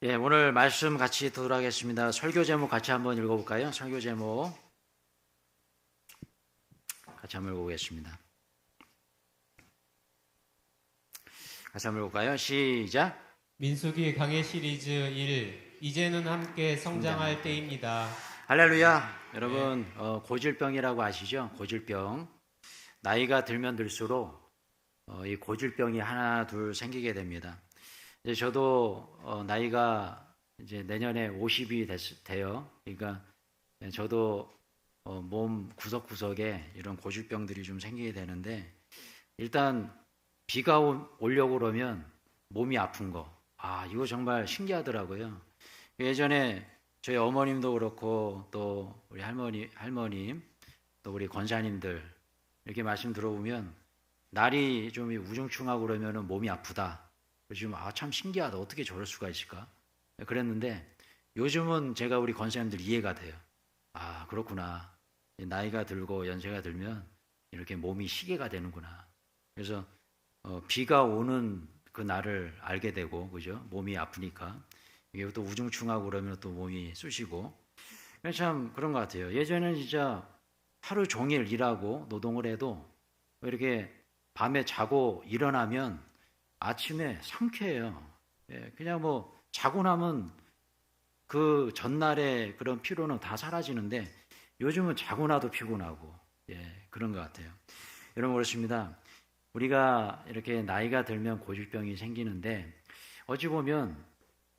예, 오늘 말씀 같이 듣도록 하겠습니다. 설교 제목 같이 한번 읽어볼까요? 설교 제목 같이 한번 읽어보겠습니다. 같이 한번 읽어볼까요? 시작. 민수기 강해 시리즈 1. 이제는 함께 성장할 때입니다. 할렐루야. 여러분, 고질병이라고 아시죠? 고질병. 나이가 들면 들수록 이 고질병이 하나 둘 생기게 됩니다. 이제 저도 나이가 이제 내년에 50이 돼요. 그러니까 저도 몸 구석구석에 이런 고질병들이 좀 생기게 되는데, 일단 비가 오려고 그러면 몸이 아픈 거, 이거 정말 신기하더라고요. 예전에 저희 어머님도 그렇고 또 우리 할머님 또 우리 권사님들 이렇게 말씀 들어보면 날이 좀 우중충하고 그러면 몸이 아프다. 요즘 참 신기하다. 어떻게 저럴 수가 있을까? 그랬는데 요즘은 제가 우리 권사님들 이해가 돼요. 그렇구나. 나이가 들고 연세가 들면 이렇게 몸이 시계가 되는구나. 그래서 비가 오는 그 날을 알게 되고, 그죠? 몸이 아프니까. 이게 또 우중충하고 그러면 또 몸이 쑤시고. 참 그런 것 같아요. 예전에는 진짜 하루 종일 일하고 노동을 해도 이렇게 밤에 자고 일어나면 아침에 상쾌해요. 그냥 뭐 자고 나면 그 전날의 그런 피로는 다 사라지는데 요즘은 자고 나도 피곤하고, 그런 것 같아요. 여러분, 그렇습니다. 우리가 이렇게 나이가 들면 고질병이 생기는데 어찌 보면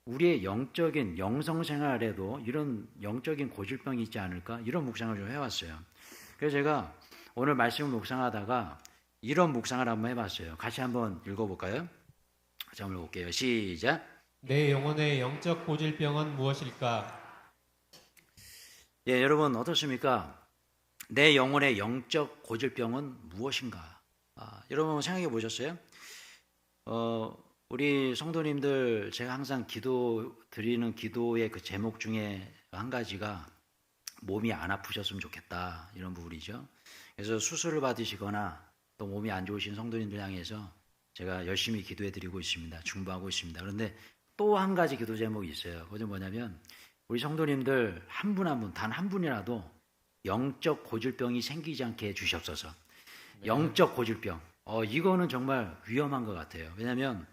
우리의 영적인 영성생활에도 이런 영적인 고질병이 있지 않을까, 이런 묵상을 좀 해왔어요. 그래서 제가 오늘 말씀을 묵상하다가 이런 묵상을 한번 해봤어요. 같이 한번 읽어볼까요? 같이 한번 읽어볼게요. 시작. 내 영혼의 영적 고질병은 무엇일까? 여러분 어떻습니까? 내 영혼의 영적 고질병은 무엇인가? 여러분 생각해 보셨어요? 우리 성도님들, 제가 항상 드리는 기도의 그 제목 중에 한 가지가 몸이 안 아프셨으면 좋겠다, 이런 부분이죠. 그래서 수술을 받으시거나 또 몸이 안 좋으신 성도님들 향해서 제가 열심히 기도해 드리고 있습니다. 중보하고 있습니다. 그런데 또 한 가지 기도 제목이 있어요. 그것은 뭐냐면 우리 성도님들 한 분 한 분, 단 한 분이라도 영적 고질병이 생기지 않게 해주시옵소서. 영적 고질병. 이거는 정말 위험한 것 같아요. 왜냐하면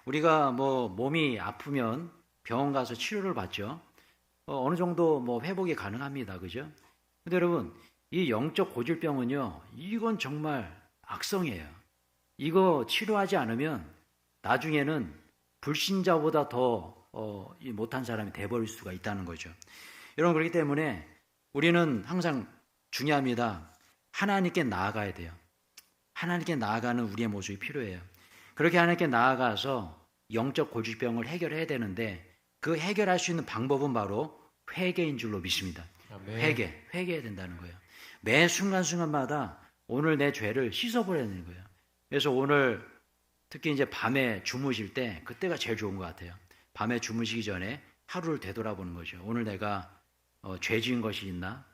우리가 뭐 몸이 아프면 병원 가서 치료를 받죠. 어느 정도 뭐 회복이 가능합니다. 그죠? 근데 여러분, 이 영적 고질병은요, 이건 정말 악성이에요. 이거 치료하지 않으면 나중에는 불신자보다 더 못한 사람이 돼버릴 수가 있다는 거죠. 여러분, 그렇기 때문에 우리는 항상 중요합니다. 하나님께 나아가야 돼요. 하나님께 나아가는 우리의 모습이 필요해요. 그렇게 하나님께 나아가서 영적 고질병을 해결해야 되는데 그 해결할 수 있는 방법은 바로 회개인 줄로 믿습니다. 아멘. 회개해야 된다는 거예요. 매 순간순간마다 오늘 내 죄를 씻어버려야 되는 거예요. 그래서 오늘 특히 이제 밤에 주무실 때 그때가 제일 좋은 것 같아요. 밤에 주무시기 전에 하루를 되돌아보는 거죠. 오늘 내가 죄 지은 것이 있나?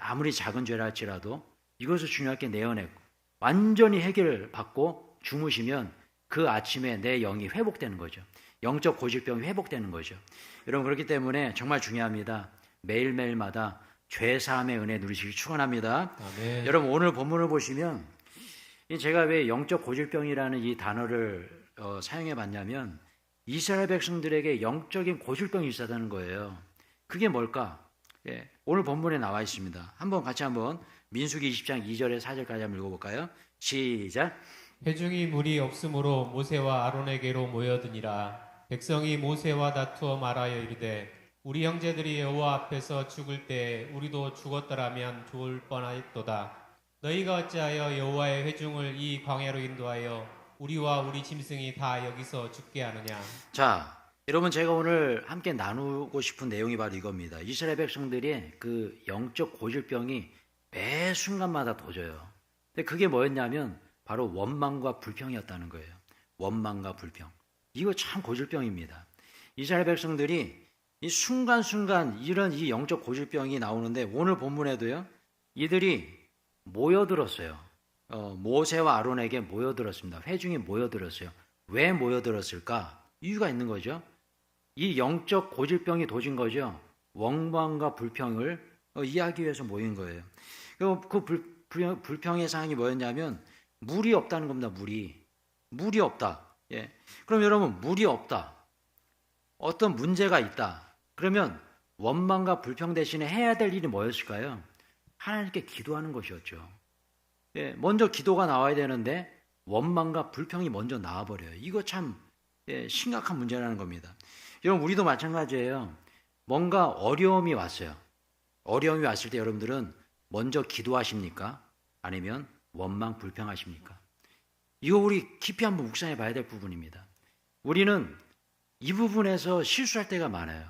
아무리 작은 죄라 할지라도 이것을 중요하게 내어내고 완전히 해결받고 주무시면 그 아침에 내 영이 회복되는 거죠. 영적 고질병이 회복되는 거죠. 여러분, 그렇기 때문에 정말 중요합니다. 매일매일마다 죄사함의 은혜 누리시길 축원합니다. 아멘. 여러분, 오늘 본문을 보시면 제가 왜 영적 고질병이라는 이 단어를 사용해 봤냐면 이스라엘 백성들에게 영적인 고질병이 있었다는 거예요. 그게 뭘까? 오늘 본문에 나와 있습니다. 한번 민수기 20장 2절에 4절까지 한번 읽어볼까요? 시작. 회중이 물이 없으므로 모세와 아론에게로 모여드니라. 백성이 모세와 다투어 말하여 이르되 우리 형제들이 여호와 앞에서 죽을 때 우리도 죽었더라면 좋을 뻔하였도다. 너희가 어찌하여 여호와의 회중을 이 광야로 인도하여 우리와 우리 짐승이 다 여기서 죽게 하느냐. 자, 여러분, 제가 오늘 함께 나누고 싶은 내용이 바로 이겁니다. 이스라엘 백성들의 그 영적 고질병이 매 순간마다 도져요. 근데 그게 뭐였냐면 바로 원망과 불평이었다는 거예요. 원망과 불평. 이거 참 고질병입니다. 이스라엘 백성들이 이 순간순간 이런 이 영적 고질병이 나오는데 오늘 본문에도요, 이들이 모여들었어요. 모세와 아론에게 모여들었습니다. 회중이 모여들었어요. 왜 모여들었을까? 이유가 있는 거죠. 이 영적 고질병이 도진 거죠. 원망과 불평을 이해하기 위해서 모인 거예요. 그 불평의 상황이 뭐였냐면 물이 없다는 겁니다. 물이 없다. 예. 그럼 여러분, 물이 없다. 어떤 문제가 있다. 그러면 원망과 불평 대신에 해야 될 일이 뭐였을까요? 하나님께 기도하는 것이었죠. 예. 먼저 기도가 나와야 되는데 원망과 불평이 먼저 나와버려요. 이거 참 심각한 문제라는 겁니다. 여러분, 우리도 마찬가지예요. 뭔가 어려움이 왔어요. 어려움이 왔을 때 여러분들은 먼저 기도하십니까? 아니면 원망, 불평하십니까? 이거 우리 깊이 한번 묵상해 봐야 될 부분입니다. 우리는 이 부분에서 실수할 때가 많아요.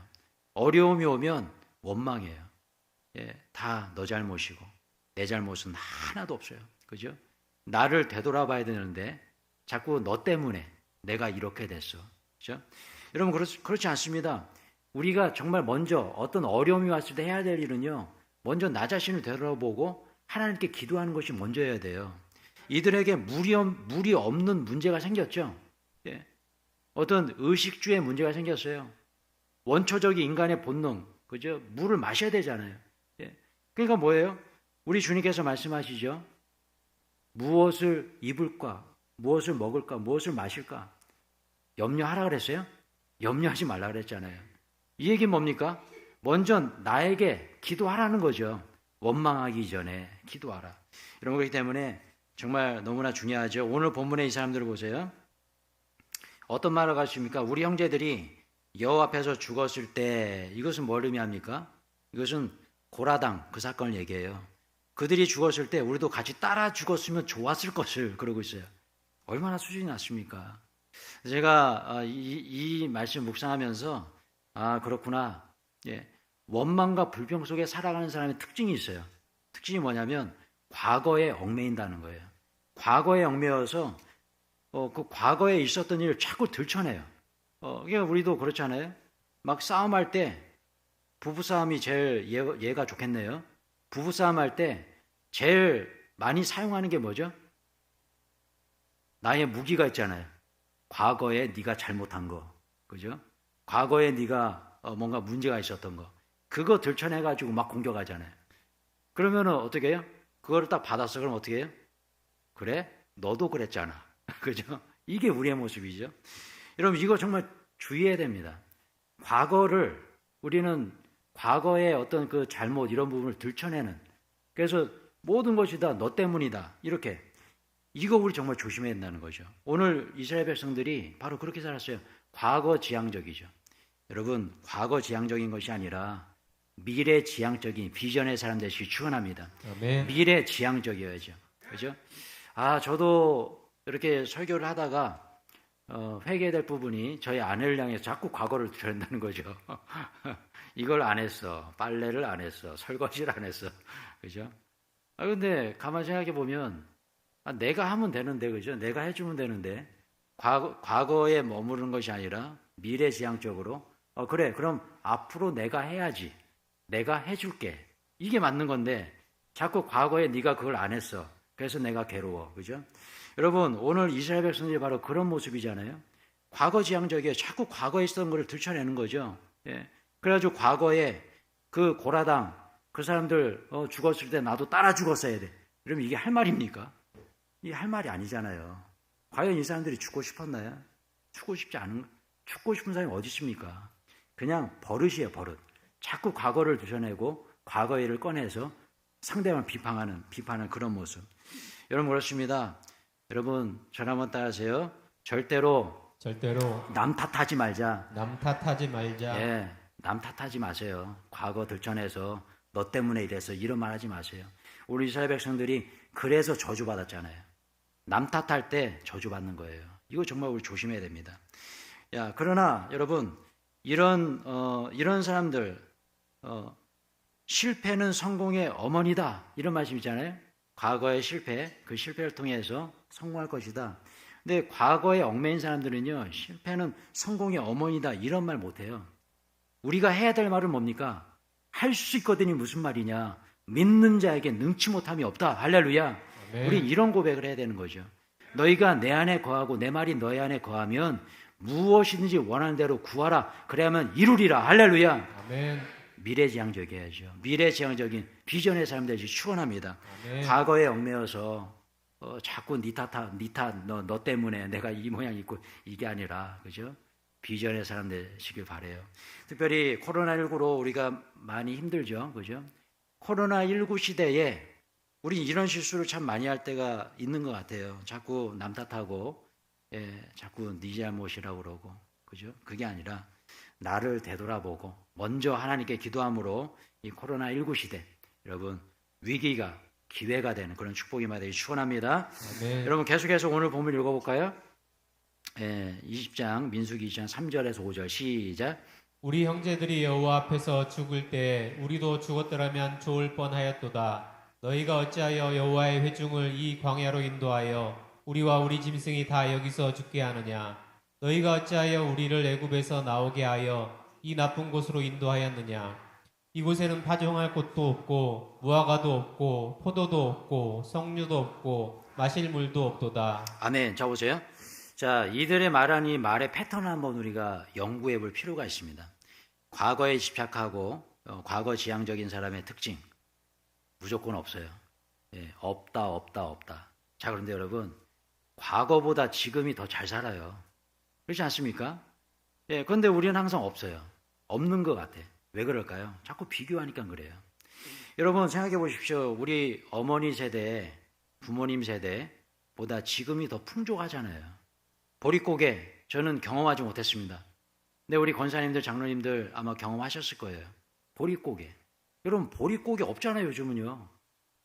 어려움이 오면 원망해요. 다 너 잘못이고 내 잘못은 하나도 없어요. 그죠? 나를 되돌아봐야 되는데 자꾸 너 때문에 내가 이렇게 됐어. 그죠? 여러분, 그렇지 않습니다. 우리가 정말 먼저 어떤 어려움이 왔을 때 해야 될 일은요, 먼저 나 자신을 되돌아보고 하나님께 기도하는 것이 먼저여야 돼요. 이들에게 물이 없는 문제가 생겼죠. 예. 어떤 의식주의 문제가 생겼어요. 원초적인 인간의 본능, 그죠? 물을 마셔야 되잖아요. 예. 그러니까 뭐예요? 우리 주님께서 말씀하시죠. 무엇을 입을까? 무엇을 먹을까? 무엇을 마실까? 염려하라 그랬어요? 염려하지 말라 그랬잖아요. 이 얘기는 뭡니까? 먼저 나에게 기도하라는 거죠. 원망하기 전에 기도하라. 이런 거기 때문에 정말 너무나 중요하죠. 오늘 본문의 이 사람들을 보세요. 어떤 말을 하십니까? 우리 형제들이 여호와 앞에서 죽었을 때, 이것은 뭘 의미합니까? 이것은 고라당 그 사건을 얘기해요. 그들이 죽었을 때 우리도 같이 따라 죽었으면 좋았을 것을 그러고 있어요. 얼마나 수준이 낮습니까? 제가 이 말씀 묵상하면서 그렇구나. 예. 원망과 불평 속에 살아가는 사람의 특징이 있어요. 특징이 뭐냐면 과거에 얽매인다는 거예요. 과거에 얽매여서 그 과거에 있었던 일을 자꾸 들춰내요. 그러니까 우리도 그렇잖아요. 막 싸움할 때 부부싸움이 제일 얘가 좋겠네요. 부부싸움할 때 제일 많이 사용하는 게 뭐죠? 나의 무기가 있잖아요. 과거에 네가 잘못한 거, 그죠? 과거에 네가 뭔가 문제가 있었던 거, 그거 들춰내가지고 막 공격하잖아요. 그러면은 어떻게 해요? 그거를 딱 받았어. 그럼 어떻게 해요? 그래? 너도 그랬잖아. 그죠? 이게 우리의 모습이죠. 여러분, 이거 정말 주의해야 됩니다. 우리는 과거의 어떤 그 잘못, 이런 부분을 들춰내는, 그래서 모든 것이 다 너 때문이다. 이렇게. 이거 우리 정말 조심해야 된다는 거죠. 오늘 이스라엘 백성들이 바로 그렇게 살았어요. 과거 지향적이죠. 여러분, 과거 지향적인 것이 아니라 미래 지향적인 비전의 사람 되시기 축원합니다. 아멘. 미래 지향적이어야죠. 그죠? 저도 이렇게 설교를 하다가 회개해야 될 부분이 저희 아내를 향해서 자꾸 과거를 드러낸다는 거죠. 이걸 안 했어. 빨래를 안 했어. 설거지를 안 했어. 그죠? 근데 가만히 생각해 보면 내가 하면 되는데, 그죠? 내가 해주면 되는데, 과거에 머무르는 것이 아니라 미래지향적으로, 그래, 그럼 앞으로 내가 해야지. 내가 해줄게. 이게 맞는 건데, 자꾸 과거에 네가 그걸 안 했어. 그래서 내가 괴로워. 그죠? 여러분, 오늘 이스라엘 백성들이 바로 그런 모습이잖아요. 과거지향적이에요. 자꾸 과거에 있었던 것을 들춰내는 거죠. 예. 그래가지고 과거에 그 고라당, 그 사람들 죽었을 때 나도 따라 죽었어야 돼. 그러면 이게 할 말입니까? 이게 할 말이 아니잖아요. 과연 이 사람들이 죽고 싶었나요? 죽고 싶은 사람이 어디 있습니까? 그냥 버릇이에요, 버릇. 자꾸 과거를 드러내고 과거의 일을 꺼내서 상대방을 비판하는 그런 모습. 여러분, 그렇습니다. 여러분, 저를 한번 따라하세요. 절대로 남 탓하지 말자. 남 탓하지 말자. 예, 남 탓하지 마세요. 과거 들춰내서 너 때문에 이래서 이런 말 하지 마세요. 우리 이스라엘 백성들이 그래서 저주받았잖아요. 남 탓할 때 저주받는 거예요. 이거 정말 우리 조심해야 됩니다. 그러나 여러분, 이런 사람들, 실패는 성공의 어머니다. 이런 말씀이잖아요. 과거의 실패, 그 실패를 통해서 성공할 것이다. 근데 과거에 얽매인 사람들은요, 실패는 성공의 어머니다. 이런 말 못해요. 우리가 해야 될 말은 뭡니까? 할 수 있거든이 무슨 말이냐? 믿는 자에게 능치 못함이 없다. 할렐루야. 아멘. 우린 이런 고백을 해야 되는 거죠. 너희가 내 안에 거하고 내 말이 너희 안에 거하면 무엇이든지 원하는 대로 구하라. 그래야만 이루리라. 할렐루야. 아멘. 미래지향적이어야죠. 미래지향적인 비전의 삶 되시 축원합니다. 아멘. 과거에 얽매여서 자꾸 너 때문에 내가 이 모양 있고 이게 아니라 그죠? 비전의 사람 되시길 바래요. 특별히 코로나19로 우리가 많이 힘들죠, 그죠? 코로나19 시대에 우리 이런 실수를 참 많이 할 때가 있는 것 같아요. 자꾸 남 탓하고, 자꾸 네 잘못이라고 그러고, 그죠? 그게 아니라 나를 되돌아보고 먼저 하나님께 기도함으로 이 코로나19 시대 여러분 위기가 기회가 되는 그런 축복이 많이 되기 축원합니다. 아멘. 여러분 계속해서 오늘 본문 읽어볼까요? 20장 민수기 20장 3절에서 5절 시작. 우리 형제들이 여호와 앞에서 죽을 때 우리도 죽었더라면 좋을 뻔하였도다. 너희가 어찌하여 여호와의 회중을 이 광야로 인도하여 우리와 우리 짐승이 다 여기서 죽게 하느냐? 너희가 어찌하여 우리를 애굽에서 나오게 하여 이 나쁜 곳으로 인도하였느냐? 이곳에는 파종할 곳도 없고 무화과도 없고 포도도 없고 석류도 없고 마실 물도 없도다. 아멘. 자 보세요. 자, 이들의 말한 이 말의 패턴을 한번 우리가 연구해 볼 필요가 있습니다. 과거에 집착하고 과거 지향적인 사람의 특징 무조건 없어요. 없다. 자, 그런데 여러분 과거보다 지금이 더 잘 살아요. 그렇지 않습니까? 그런데 우리는 항상 없어요. 없는 것 같아. 왜 그럴까요? 자꾸 비교하니까 그래요. 여러분 생각해 보십시오. 우리 어머니 세대, 부모님 세대보다 지금이 더 풍족하잖아요. 보릿고개 저는 경험하지 못했습니다. 근데 우리 권사님들, 장로님들 아마 경험하셨을 거예요. 보릿고개. 여러분 보릿고개 없잖아요, 요즘은요.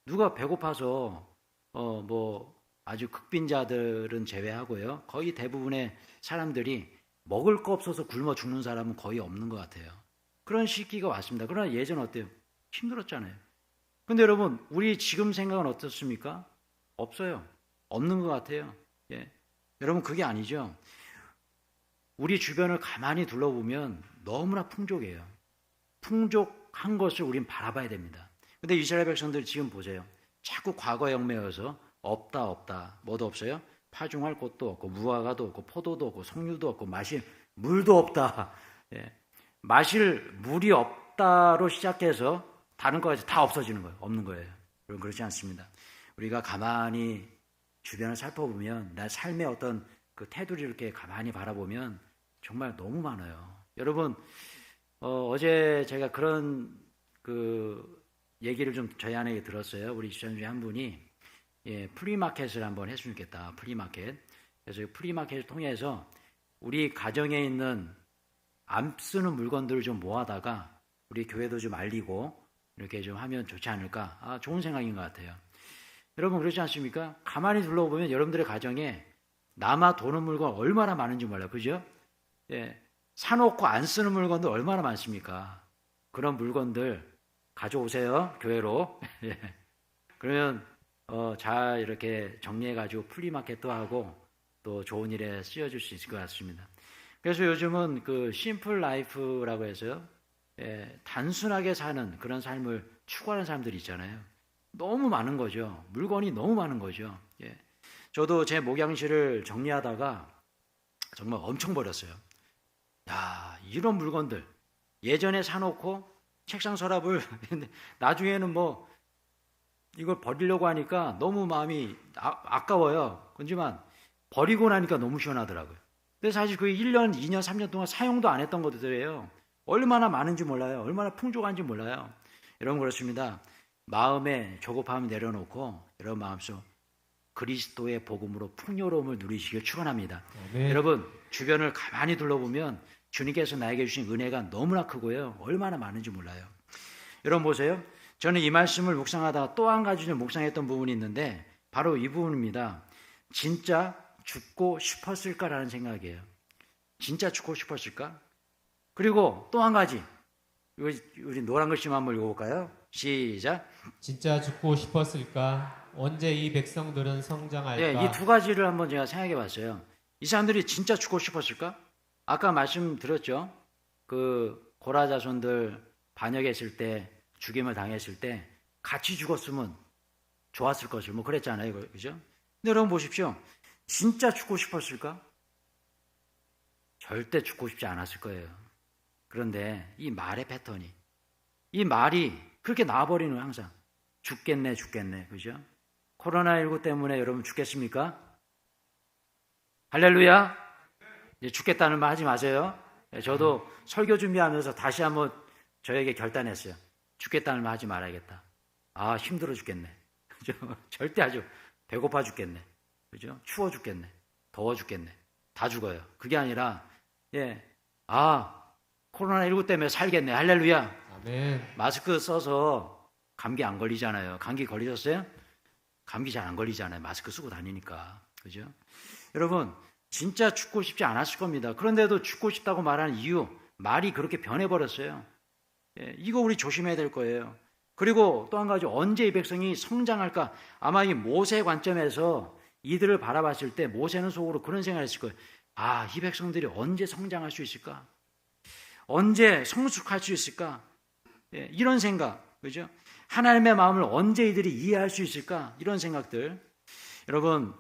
누가 배고파서 아주 극빈자들은 제외하고요. 거의 대부분의 사람들이 먹을 거 없어서 굶어 죽는 사람은 거의 없는 것 같아요. 그런 시기가 왔습니다. 그러나 예전 어때요? 힘들었잖아요. 근데 여러분 우리 지금 생각은 어떻습니까? 없어요. 없는 것 같아요. 여러분 그게 아니죠. 우리 주변을 가만히 둘러보면 너무나 풍족해요. 풍족한 것을 우린 바라봐야 됩니다. 근데 이스라엘 백성들 지금 보세요. 자꾸 과거에 얽매여서 없다. 뭐도 없어요? 파종할 곳도 없고 무화과도 없고 포도도 없고 석류도 없고 마실 물도 없다. 마실 물이 없다로 시작해서 다른 것까지 다 없어지는 거예요. 없는 거예요. 여러분 그렇지 않습니다. 우리가 가만히 주변을 살펴보면 나 삶의 어떤 그 테두리를 이렇게 가만히 바라보면 정말 너무 많아요. 여러분 어제 제가 그런 그 얘기를 좀 저희 아내에게 들었어요. 우리 집사님 중에 한 분이 프리마켓을 한번 했으면 좋겠다. 프리마켓. 그래서 프리마켓을 통해서 우리 가정에 있는 안 쓰는 물건들을 좀 모아다가 우리 교회도 좀 알리고 이렇게 좀 하면 좋지 않을까. 좋은 생각인 것 같아요. 여러분 그렇지 않습니까? 가만히 둘러보면 여러분들의 가정에 남아 도는 물건 얼마나 많은지 몰라요. 그죠? 사놓고 안 쓰는 물건도 얼마나 많습니까? 그런 물건들 가져오세요. 교회로. 그러면 잘 이렇게 정리해가지고 플리마켓도 하고 또 좋은 일에 쓰여줄 수 있을 것 같습니다. 그래서 요즘은 그 심플 라이프라고 해서요. 단순하게 사는 그런 삶을 추구하는 사람들이 있잖아요. 너무 많은 거죠. 물건이 너무 많은 거죠. 저도 제 목양실을 정리하다가 정말 엄청 버렸어요. 야, 이런 물건들 예전에 사놓고 책상 서랍을 나중에는 이걸 버리려고 하니까 너무 마음이 아까워요. 그렇지만 버리고 나니까 너무 시원하더라고요. 근데 사실 그 1년, 2년, 3년 동안 사용도 안 했던 것들이에요. 얼마나 많은지 몰라요. 얼마나 풍족한지 몰라요. 여러분 그렇습니다. 마음에 조급함을 내려놓고 여러분 마음속 그리스도의 복음으로 풍요로움을 누리시길 축원합니다. 여러분 주변을 가만히 둘러보면 주님께서 나에게 주신 은혜가 너무나 크고요. 얼마나 많은지 몰라요. 여러분 보세요. 저는 이 말씀을 묵상하다가 또 한 가지 좀 묵상했던 부분이 있는데 바로 이 부분입니다. 진짜 죽고 싶었을까라는 생각이에요. 진짜 죽고 싶었을까? 그리고 또 한 가지. 우리 노란 글씨만 한번 읽어볼까요? 시작. 진짜 죽고 싶었을까? 언제 이 백성들은 성장할까? 이 두 가지를 한번 제가 생각해 봤어요. 이 사람들이 진짜 죽고 싶었을까? 아까 말씀드렸죠. 그 고라 자손들 반역했을 때 죽임을 당했을 때 같이 죽었으면 좋았을 것을 그랬잖아요. 그죠? 근데 여러분 보십시오. 진짜 죽고 싶었을까? 절대 죽고 싶지 않았을 거예요. 그런데 이 말의 패턴이, 이 말이 그렇게 나와버리는 거예요. 항상 죽겠네 죽겠네. 그죠? 코로나19 때문에 여러분 죽겠습니까? 할렐루야. 이제 죽겠다는 말 하지 마세요. 저도 설교 준비하면서 다시 한번 저에게 결단했어요. 죽겠다는 말 하지 말아야겠다. 아, 힘들어 죽겠네. 그죠? 절대 아주 배고파 죽겠네. 그죠? 추워 죽겠네. 더워 죽겠네. 다 죽어요. 그게 아니라, 코로나19 때문에 살겠네. 할렐루야. 아멘. 마스크 써서 감기 안 걸리잖아요. 감기 걸리셨어요? 감기 잘 안 걸리잖아요. 마스크 쓰고 다니니까. 그죠? 여러분, 진짜 죽고 싶지 않았을 겁니다. 그런데도 죽고 싶다고 말하는 이유, 말이 그렇게 변해버렸어요. 이거 우리 조심해야 될 거예요. 그리고 또 한 가지, 언제 이 백성이 성장할까? 아마 이 모세 관점에서 이들을 바라봤을 때 모세는 속으로 그런 생각을 했을 거예요. 아, 이 백성들이 언제 성장할 수 있을까? 언제 성숙할 수 있을까? 이런 생각, 그죠? 하나님의 마음을 언제 이들이 이해할 수 있을까? 이런 생각들. 여러분,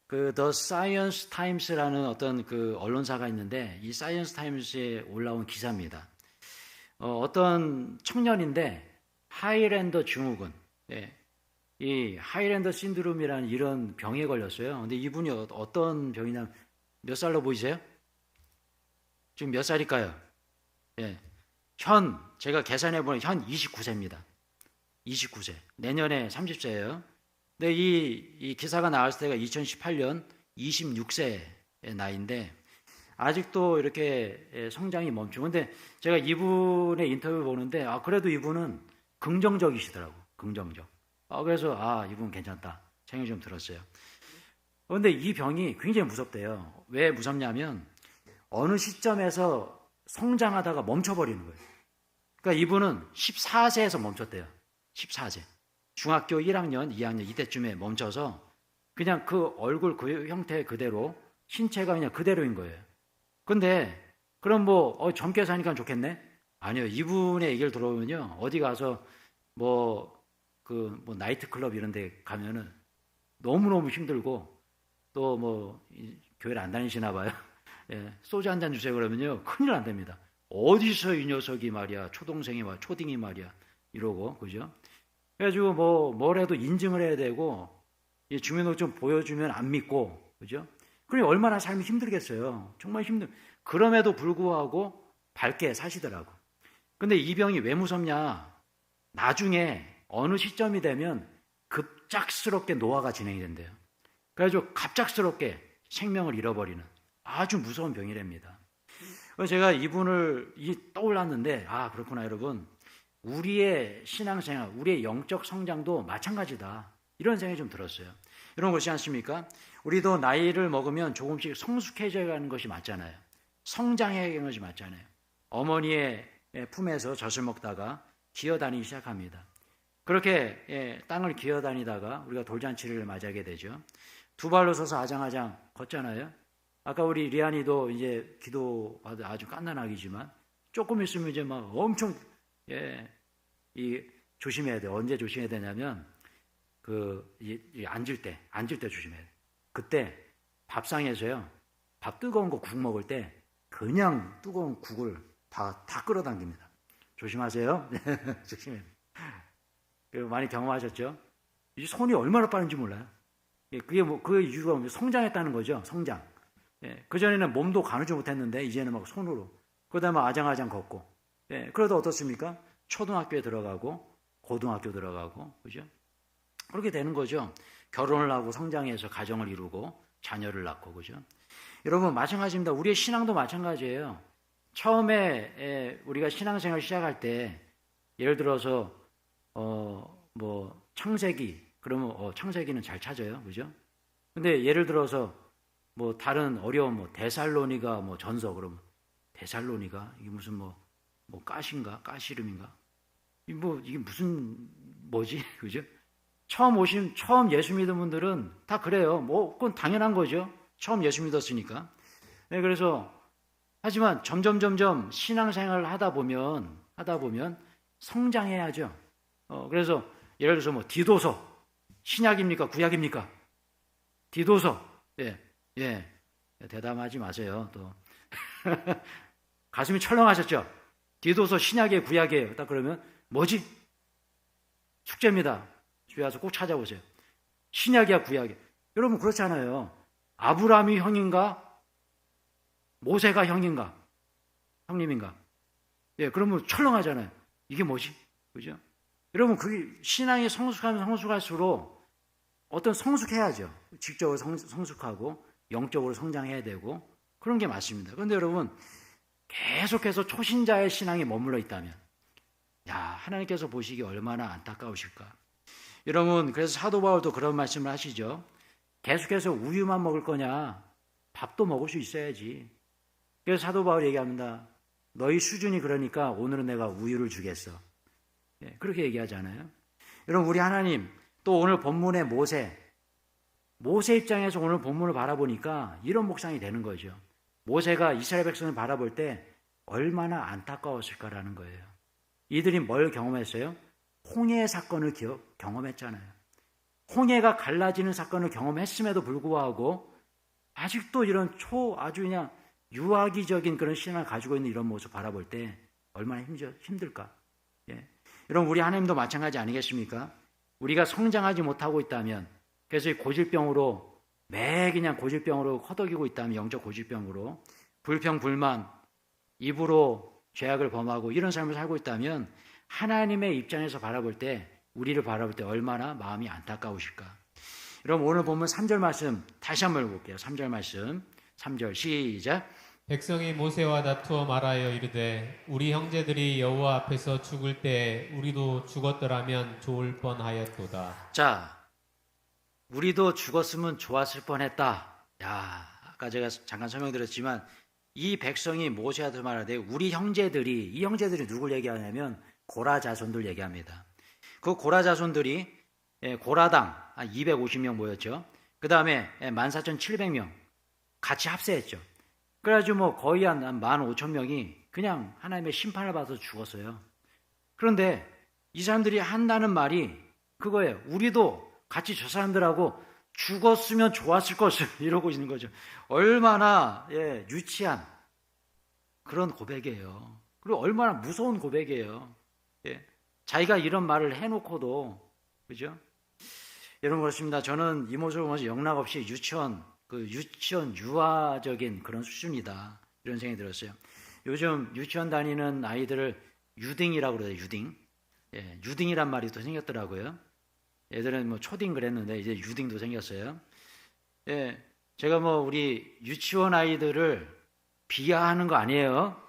그 The Science Times라는 어떤 그 언론사가 있는데 이 Science Times에 올라온 기사입니다. 어떤 청년인데 하이랜더 증후군, 이 하이랜더 신드롬이라는 이런 병에 걸렸어요. 근데 이분이 어떤 병이냐? 몇 살로 보이세요? 지금 몇 살일까요? 제가 계산해 보니 현 29세입니다. 29세. 내년에 30세예요. 근데 이 기사가 나왔을 때가 2018년 26세의 나이인데 아직도 이렇게 성장이 멈추고. 근데 제가 이분의 인터뷰 보는데 그래도 이분은 긍정적이시더라고. 긍정적. 그래서 이분 괜찮다 생각이 좀 들었어요. 그런데 이 병이 굉장히 무섭대요. 왜 무섭냐면 어느 시점에서 성장하다가 멈춰버리는 거예요. 그러니까 이분은 14세에서 멈췄대요. 14세. 중학교 1학년, 2학년 이때쯤에 멈춰서 그냥 그 얼굴 그 형태 그대로 신체가 그냥 그대로인 거예요. 근데 그럼 젊게 사니까 좋겠네? 아니요. 이분의 얘기를 들어보면요. 어디 가서 나이트클럽 이런 데 가면은 너무너무 힘들고 또 교회를 안 다니시나 봐요. 소주 한 잔 주세요 그러면요. 큰일 안 됩니다. 어디서 이 녀석이 말이야. 초동생이 말이야. 초딩이 말이야. 이러고, 그죠? 그래가지고 뭐라도 인증을 해야 되고, 주민등록증 보여주면 안 믿고, 그죠? 그럼 얼마나 삶이 힘들겠어요. 정말 그럼에도 불구하고 밝게 사시더라고. 근데 이 병이 왜 무섭냐? 나중에 어느 시점이 되면 급작스럽게 노화가 진행이 된대요. 그래가지고 갑작스럽게 생명을 잃어버리는 아주 무서운 병이랍니다. 그래서 제가 이분을 떠올랐는데, 그렇구나, 여러분. 우리의 신앙생활, 우리의 영적 성장도 마찬가지다. 이런 생각이 좀 들었어요. 이런 것이 않습니까? 우리도 나이를 먹으면 조금씩 성숙해져 가는 것이 맞잖아요. 성장해 가는 것이 맞잖아요. 어머니의 품에서 젖을 먹다가 기어다니기 시작합니다. 그렇게 땅을 기어다니다가 우리가 돌잔치를 맞이하게 되죠. 두 발로 서서 아장아장 걷잖아요. 아까 우리 리안이도 이제 기도하다 아주 깐난아기지만 조금 있으면 이제 막 엄청 조심해야 돼요. 언제 조심해야 되냐면 앉을 때 조심해야 돼요. 그때 밥상에서요. 밥 뜨거운 거 국 먹을 때 그냥 뜨거운 국을 다 끌어당깁니다. 조심하세요. 조심해요. 많이 경험하셨죠? 이 손이 얼마나 빠른지 몰라요. 그게 그 이유가 성장했다는 거죠. 성장. 그전에는 몸도 가누지 못했는데 이제는 막 손으로. 그다음에 아장아장 걷고. 그래도 어떻습니까? 초등학교에 들어가고 고등학교 들어가고, 그죠? 그렇게 되는 거죠. 결혼을 하고 성장해서 가정을 이루고 자녀를 낳고, 그죠? 여러분 마찬가지입니다. 우리의 신앙도 마찬가지예요. 처음에 우리가 신앙생활 시작할 때 예를 들어서 창세기 그러면 창세기는 잘 찾아요, 그죠? 근데 예를 들어서 다른 어려운 데살로니가 전서 그러면 데살로니가 이게 무슨 가시인가 가시름인가 이게 무슨 뭐지, 그죠? 처음 예수 믿은 분들은 다 그래요. 그건 당연한 거죠. 처음 예수 믿었으니까. 그래서 하지만 점점 신앙생활을 하다 보면 성장해야죠. 그래서 예를 들어서 디도서 신약입니까 구약입니까? 디도서 대담하지 마세요. 또 가슴이 철렁하셨죠? 디도서 신약의 구약이에요. 딱 그러면 뭐지? 숙제입니다. 집에 와서 꼭 찾아보세요. 신약이야 구약이야. 여러분 그렇잖아요. 아브라함이 형인가? 모세가 형인가? 형님인가? 예, 그러면 철렁하잖아요. 이게 뭐지? 그죠? 여러분 그게 신앙이 성숙하면 성숙할수록 어떤 성숙해야죠. 직접으로 성숙하고 영적으로 성장해야 되고 그런 게 맞습니다. 그런데 여러분 계속해서 초신자의 신앙에 머물러 있다면 야 하나님께서 보시기 얼마나 안타까우실까. 여러분 그래서 사도 바울도 그런 말씀을 하시죠. 계속해서 우유만 먹을 거냐 밥도 먹을 수 있어야지. 그래서 사도 바울이 얘기합니다. 너희 수준이 그러니까 오늘은 내가 우유를 주겠어. 예, 그렇게 얘기하잖아요. 여러분 우리 하나님 또 오늘 본문의 모세 입장에서 오늘 본문을 바라보니까 이런 묵상이 되는 거죠. 모세가 이스라엘 백성을 바라볼 때 얼마나 안타까웠을까라는 거예요. 이들이 뭘 경험했어요? 홍해 사건을 경험했잖아요. 홍해가 갈라지는 사건을 경험했음에도 불구하고 아직도 이런 아주 그냥 유아기적인 그런 신앙을 가지고 있는 이런 모습 바라볼 때 얼마나 힘들까? 예. 여러분 우리 하나님도 마찬가지 아니겠습니까? 우리가 성장하지 못하고 있다면 그래서 이 고질병으로 그냥 고질병으로 허덕이고 있다면 영적 고질병으로 불평 불만 입으로 죄악을 범하고 이런 삶을 살고 있다면 하나님의 입장에서 바라볼 때 우리를 바라볼 때 얼마나 마음이 안타까우실까. 여러분 오늘 보면 3절 말씀 다시 한번 읽어볼게요. 3절 말씀 3절 시작. 백성이 모세와 다투어 말하여 이르되 우리 형제들이 여호와 앞에서 죽을 때 우리도 죽었더라면 좋을 뻔하였도다. 자, 우리도 죽었으면 좋았을 뻔했다. 야, 아까 제가 잠깐 설명드렸지만 이 백성이 모세한테 말하되 이 형제들이 누굴 얘기하냐면 고라 자손들 얘기합니다. 그 고라 자손들이 고라당 한 250명 모였죠. 그 다음에 14,700명 같이 합세했죠. 그래가지고 거의 한 15,000명이 그냥 하나님의 심판을 받아서 죽었어요. 그런데 이 사람들이 한다는 말이 그거예요. 우리도 같이 저 사람들하고 죽었으면 좋았을 것을 이러고 있는 거죠. 얼마나 유치한 그런 고백이에요. 그리고 얼마나 무서운 고백이에요. 자기가 이런 말을 해놓고도 그죠? 여러분 그렇습니다. 저는 이 모습을 보면서 영락없이 유치원 유아적인 그런 수준이다 이런 생각이 들었어요. 요즘 유치원 다니는 아이들을 유딩이라고 그래요. 유딩이란 말이 또 생겼더라고요. 예전에는 초딩 그랬는데 이제 유딩도 생겼어요. 제가 우리 유치원 아이들을 비하하는 거 아니에요.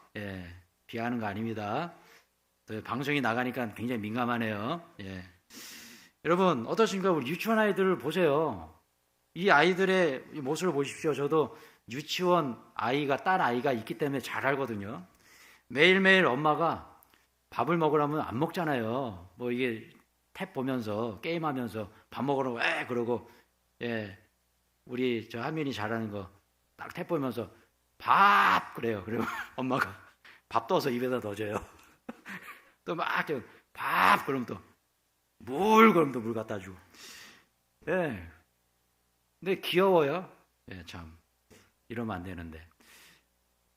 비하하는 거 아닙니다. 또 방송이 나가니까 굉장히 민감하네요. 여러분 어떻습니까? 우리 유치원 아이들을 보세요. 이 아이들의 모습을 보십시오. 저도 유치원 딸 아이가 있기 때문에 잘 알거든요. 매일매일 엄마가 밥을 먹으라면 안 먹잖아요. 이게 탭 보면서 게임하면서 밥 먹으라고 그러고 우리 저 하민이 잘하는 거 딱 탭 보면서 밥 그래요. 그리고 엄마가 밥 떠서 입에다 넣어줘요. 또 막 밥 그럼 또 그럼 또 물 갖다 주고. 근데 귀여워요. 참 이러면 안 되는데.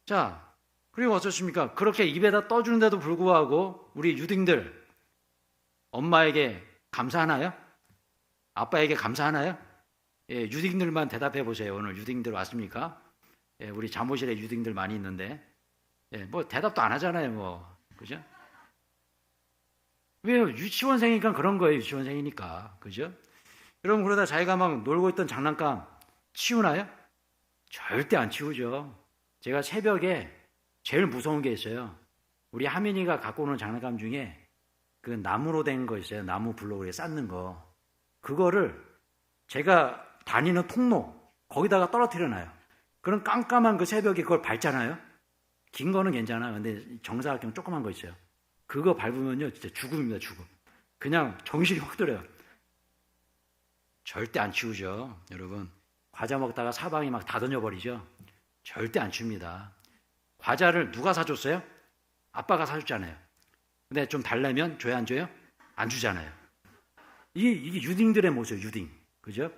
자, 그리고 어떻습니까? 그렇게 입에다 떠주는데도 불구하고 우리 유딩들 엄마에게 감사하나요? 아빠에게 감사하나요? 유딩들만 대답해 보세요. 오늘 유딩들 왔습니까? 우리 잠옷실에 유딩들 많이 있는데 대답도 안 하잖아요. 그죠? 왜요? 유치원생이니까 그런 거예요. 유치원생이니까. 그죠? 여러분 그러다 자기가 막 놀고 있던 장난감 치우나요? 절대 안 치우죠. 제가 새벽에 제일 무서운 게 있어요. 우리 하민이가 갖고 오는 장난감 중에 그 나무로 된 거 있어요. 나무 블록으로 쌓는 거. 그거를 제가 다니는 통로 거기다가 떨어뜨려 놔요. 그럼 깜깜한 그 새벽에 그걸 밟잖아요. 긴 거는 괜찮아. 근데 정사각형 조그만 거 있어요. 그거 밟으면요 진짜 죽음입니다. 죽음. 그냥 정신이 확 들어요. 절대 안 치우죠. 여러분 과자 먹다가 사방이 막 다 던져버리죠. 절대 안 치웁니다. 과자를 누가 사줬어요? 아빠가 사줬잖아요. 근데 좀 달래면 줘요 안 줘요? 안 주잖아요. 이게 유딩들의 모습이에요. 유딩. 그죠?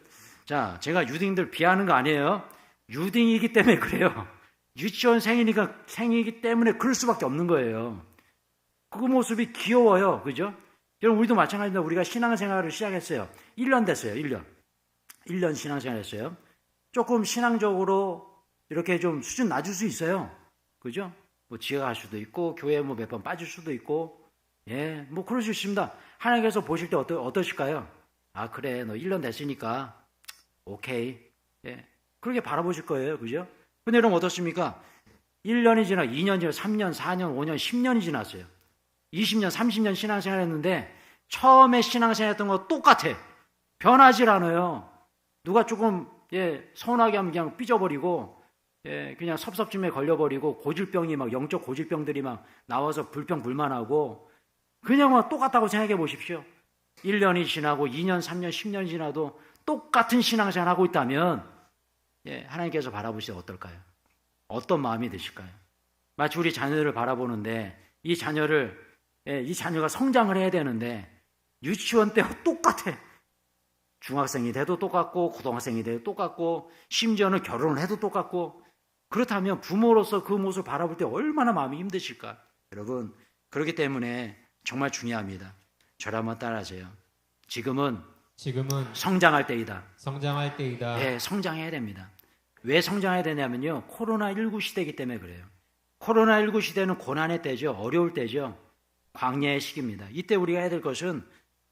자, 제가 유딩들 비하하는 거 아니에요. 유딩이기 때문에 그래요. 유치원생이기 때문에 그럴 수밖에 없는 거예요. 그 모습이 귀여워요. 그죠? 여러분, 우리도 마찬가지입니다. 우리가 신앙생활을 시작했어요. 1년 됐어요. 1년 신앙생활 했어요. 조금 신앙적으로 이렇게 좀 수준 낮을 수 있어요. 그죠? 뭐 지각할 수도 있고, 교회 뭐 몇 번 빠질 수도 있고, 예, 뭐 그럴 수 있습니다. 하나님께서 보실 때 어떠실까요? 아, 그래, 너 1년 됐으니까, 오케이. 예, 그렇게 바라보실 거예요. 그죠? 근데 여러분 어떻습니까? 1년이 지나 2년 지나 3년, 4년, 5년, 10년이 지났어요. 20년, 30년 신앙생활 했는데 처음에 신앙생활 했던 거 똑같아. 변하질 않아요. 누가 조금 서운하게 하면 그냥 삐져버리고 그냥 섭섭증에 걸려버리고 고질병이 막 영적 고질병들이 막 나와서 불평불만하고 그냥 막 똑같다고 생각해 보십시오. 1년이 지나고 2년, 3년, 10년 지나도 똑같은 신앙생활 하고 있다면 하나님께서 바라보실 때 어떨까요? 어떤 마음이 드실까요? 마치 우리 자녀들을 바라보는데 이 자녀가 성장을 해야 되는데 유치원 때와 똑같아. 중학생이 돼도 똑같고 고등학생이 돼도 똑같고 심지어는 결혼을 해도 똑같고 그렇다면 부모로서 그 모습을 바라볼 때 얼마나 마음이 힘드실까? 여러분, 그렇기 때문에 정말 중요합니다. 저를 한번 따라하세요. 지금은 성장할 때이다. 성장할 때이다. 네, 성장해야 됩니다. 왜 성장해야 되냐면요. 코로나19 시대이기 때문에 그래요. 코로나19 시대는 고난의 때죠. 어려울 때죠. 광야의 시기입니다. 이때 우리가 해야 될 것은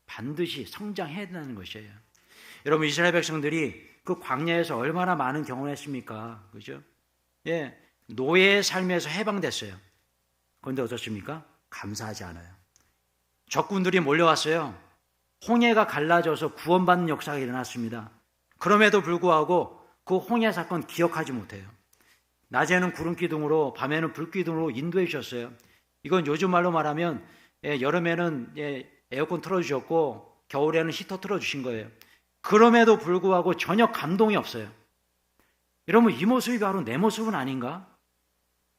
반드시 성장해야 된다는 것이에요. 여러분, 이스라엘 백성들이 그 광야에서 얼마나 많은 경험을 했습니까? 그죠? 예, 노예의 삶에서 해방됐어요. 그런데 어떻습니까? 감사하지 않아요. 적군들이 몰려왔어요. 홍해가 갈라져서 구원받는 역사가 일어났습니다. 그럼에도 불구하고 그 홍해 사건 기억하지 못해요. 낮에는 구름 기둥으로 밤에는 불 기둥으로 인도해 주셨어요. 이건 요즘 말로 말하면 여름에는 에어컨 틀어주셨고 겨울에는 히터 틀어주신 거예요. 그럼에도 불구하고 전혀 감동이 없어요. 여러분, 이 모습이 바로 내 모습은 아닌가?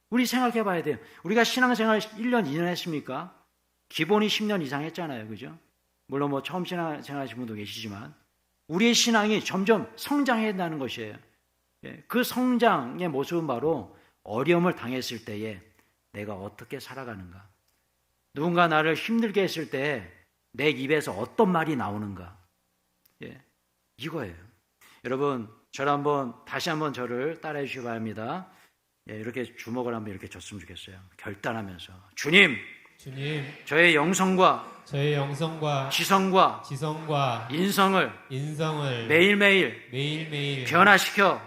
우리 생각해 봐야 돼요. 우리가 신앙생활 1년, 2년 했습니까? 기본이 10년 이상 했잖아요. 그죠? 물론 뭐 처음 신앙생활 하신 분도 계시지만 우리의 신앙이 점점 성장해야 한다는 것이에요. 그 성장의 모습은 바로 어려움을 당했을 때에 내가 어떻게 살아가는가. 누군가 나를 힘들게 했을 때 내 입에서 어떤 말이 나오는가. 이거예요. 여러분, 다시 한번 저를 따라해 주시기 바랍니다. 이렇게 주먹을 한번 이렇게 줬으면 좋겠어요. 결단하면서 주님, 저의 영성과 지성과 인성을 매일매일 변화시켜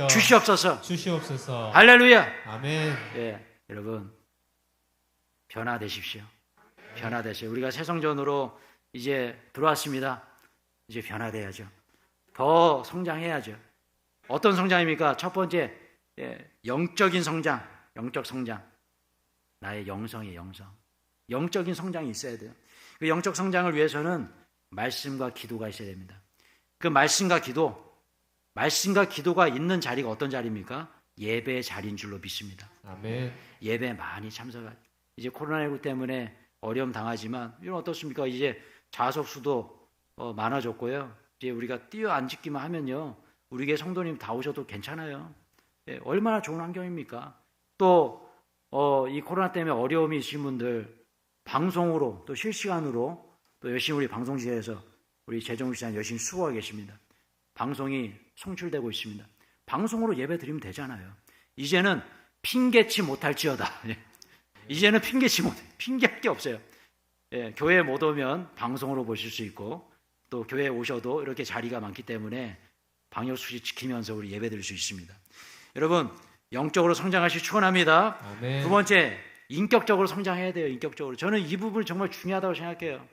주시옵소서. 할렐루야. 아멘. 여러분, 변화되십시오. 변화되세요. 우리가 새 성전으로 이제 들어왔습니다. 이제 변화돼야죠. 더 성장해야죠. 어떤 성장입니까? 첫 번째, 영적인 성장, 영적 성장. 나의 영성이에요, 영성. 영적인 성장이 있어야 돼요. 그 영적 성장을 위해서는 말씀과 기도가 있어야 됩니다. 그 말씀과 기도가 있는 자리가 어떤 자리입니까? 예배의 자리인 줄로 믿습니다. 아멘. 예배 많이 참석하죠. 이제 코로나19 때문에 어려움 당하지만 이건 어떻습니까? 이제 좌석수도 많아졌고요. 이제 우리가 뛰어 앉기만 하면요, 우리 교회 성도님 다 오셔도 괜찮아요. 얼마나 좋은 환경입니까? 또 이 코로나 때문에 어려움이 있으신 분들 방송으로 또 실시간으로 또 열심히 우리 방송실에서 우리 재정우 씨는 열심히 수고하고 계십니다. 방송이 송출되고 있습니다. 방송으로 예배 드리면 되잖아요. 이제는 핑계치 못할지어다. 이제는 핑계할 게 없어요. 교회에 못 오면 방송으로 보실 수 있고 또 교회에 오셔도 이렇게 자리가 많기 때문에 방역수칙 지키면서 우리 예배 드릴 수 있습니다. 여러분, 영적으로 성장하시기 축원합니다. 아멘. 두 번째, 인격적으로 성장해야 돼요. 인격적으로. 저는 이 부분이 정말 중요하다고 생각해요.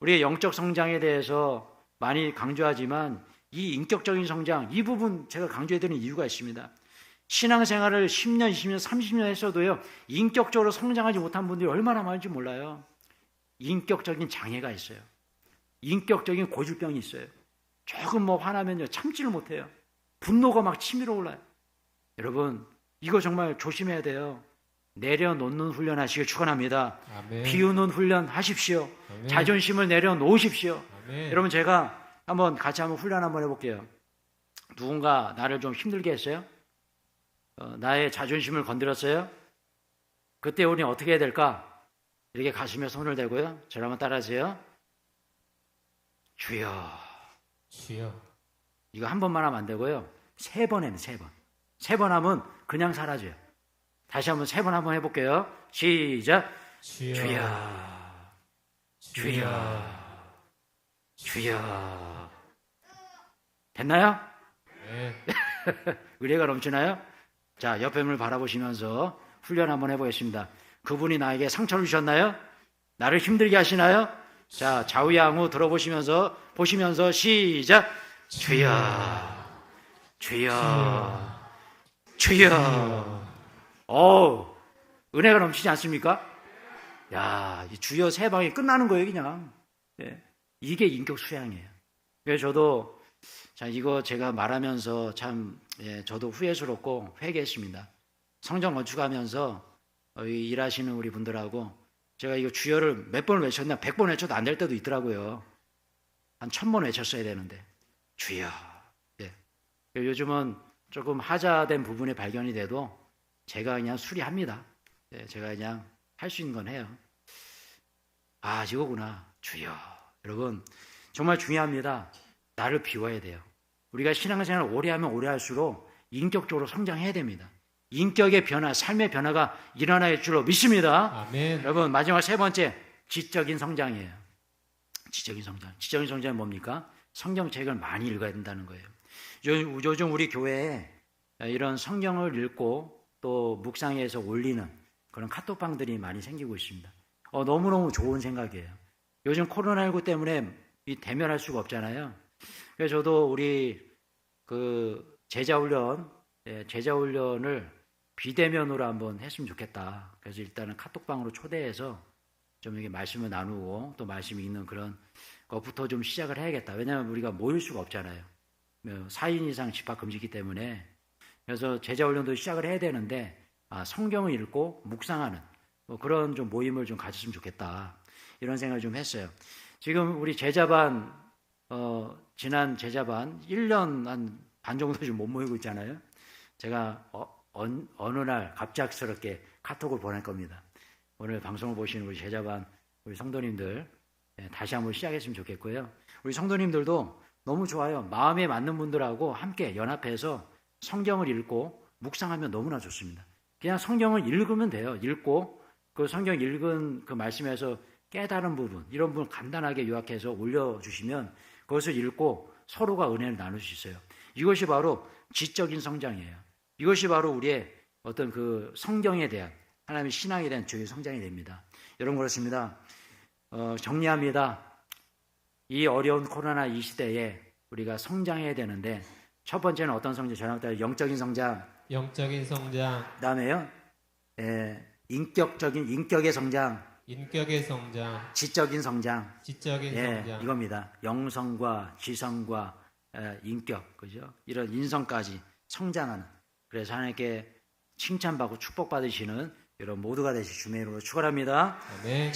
우리의 영적 성장에 대해서 많이 강조하지만 이 인격적인 성장, 이 부분 제가 강조해드리는 이유가 있습니다. 신앙생활을 10년, 20년, 30년 했어도요, 인격적으로 성장하지 못한 분들이 얼마나 많은지 몰라요. 인격적인 장애가 있어요. 인격적인 고질병이 있어요. 조금 뭐 화나면요, 참지를 못해요. 분노가 막 치밀어 올라요. 여러분, 이거 정말 조심해야 돼요. 내려놓는 훈련 하시길 축원합니다. 아멘. 비우는 훈련 하십시오. 아멘. 자존심을 내려놓으십시오. 아멘. 여러분, 제가 같이 한번 훈련 한번 해볼게요. 누군가 나를 좀 힘들게 했어요? 나의 자존심을 건드렸어요? 그때 우리는 어떻게 해야 될까? 이렇게 가슴에 손을 대고요. 저를 한번 따라하세요. 주여. 주여. 이거 한 번만 하면 안 되고요. 3번 해요. 3번. 3번 하면 그냥 사라져요. 다시 한번 3번 한번 해볼게요. 시작. 주여. 주여. 주여. 주여. 됐나요? 네. 의뢰가 넘치나요? 자, 옆에 분을 바라보시면서 훈련 한번 해보겠습니다. 그분이 나에게 상처를 주셨나요? 나를 힘들게 하시나요? 자, 좌우양우 들어보시면서 보시면서 시작. 주여. 주여. 주여. 은혜가 넘치지 않습니까? 야, 이 주여 3방이 끝나는 거예요, 그냥. 예, 이게 인격 수양이에요. 그래서 저도 자, 이거 제가 말하면서 참, 저도 후회스럽고 회개했습니다. 성전 건축하면서 일하시는 우리 분들하고 제가 이거 주여를 몇 번을 외쳤나? 100번 외쳐도 안 될 때도 있더라고요. 한 1000번 외쳤어야 되는데. 주여. 예. 요즘은 조금 하자된 부분이 발견이 돼도 제가 그냥 수리합니다. 예, 제가 그냥 할 수 있는 건 해요. 아, 이거구나. 주여. 여러분, 정말 중요합니다. 나를 비워야 돼요. 우리가 신앙생활을 오래 하면 오래 할수록 인격적으로 성장해야 됩니다. 인격의 변화, 삶의 변화가 일어날 줄로 믿습니다. 아멘. 여러분, 마지막 3번째, 지적인 성장이에요. 지적인 성장. 지적인 성장은 뭡니까? 성경책을 많이 읽어야 된다는 거예요. 요즘 우리 교회에 이런 성경을 읽고 또 묵상해서 올리는 그런 카톡방들이 많이 생기고 있습니다. 너무너무 좋은 생각이에요. 요즘 코로나19 때문에 대면할 수가 없잖아요. 그래서 저도 우리 그 제자훈련을 비대면으로 한번 했으면 좋겠다. 그래서 일단은 카톡방으로 초대해서 좀 이렇게 말씀을 나누고 또 말씀이 있는 그런 것부터 좀 시작을 해야겠다. 왜냐하면 우리가 모일 수가 없잖아요. 4인 이상 집합 금지기 때문에. 그래서 제자훈련도 시작을 해야 되는데 성경을 읽고 묵상하는 그런 좀 모임을 좀 가졌으면 좋겠다. 이런 생각을 좀 했어요. 지금 우리 제자반 지난 제자반 1년 한 반 정도 좀 못 모이고 있잖아요. 제가 어느 날 갑작스럽게 카톡을 보낼 겁니다. 오늘 방송을 보시는 우리 제자반 우리 성도님들 다시 한번 시작했으면 좋겠고요. 우리 성도님들도 너무 좋아요. 마음에 맞는 분들하고 함께 연합해서 성경을 읽고 묵상하면 너무나 좋습니다. 그냥 성경을 읽으면 돼요. 읽고 그 성경 읽은 그 말씀에서 깨달은 부분, 이런 부분 간단하게 요약해서 올려주시면 그것을 읽고 서로가 은혜를 나눌 수 있어요. 이것이 바로 지적인 성장이에요. 이것이 바로 우리의 어떤 그 성경에 대한 하나님의 신앙에 대한 적인 성장이 됩니다. 여러분 그렇습니다. 정리합니다. 이 어려운 코로나 이 시대에 우리가 성장해야 되는데 첫 번째는 어떤 성장? 저랑 따라 영적인 성장. 영적인 성장. 그다음에요. 인격의 성장. 인격의 성장. 지적인 성장. 지적인 성장. 이겁니다. 영성과 지성과 인격, 그죠? 이런 인성까지 성장하는. 그래서 하나님께 칭찬받고 축복받으시는 이런 모두가 되실 주님의 이름으로 축원합니다. 아멘.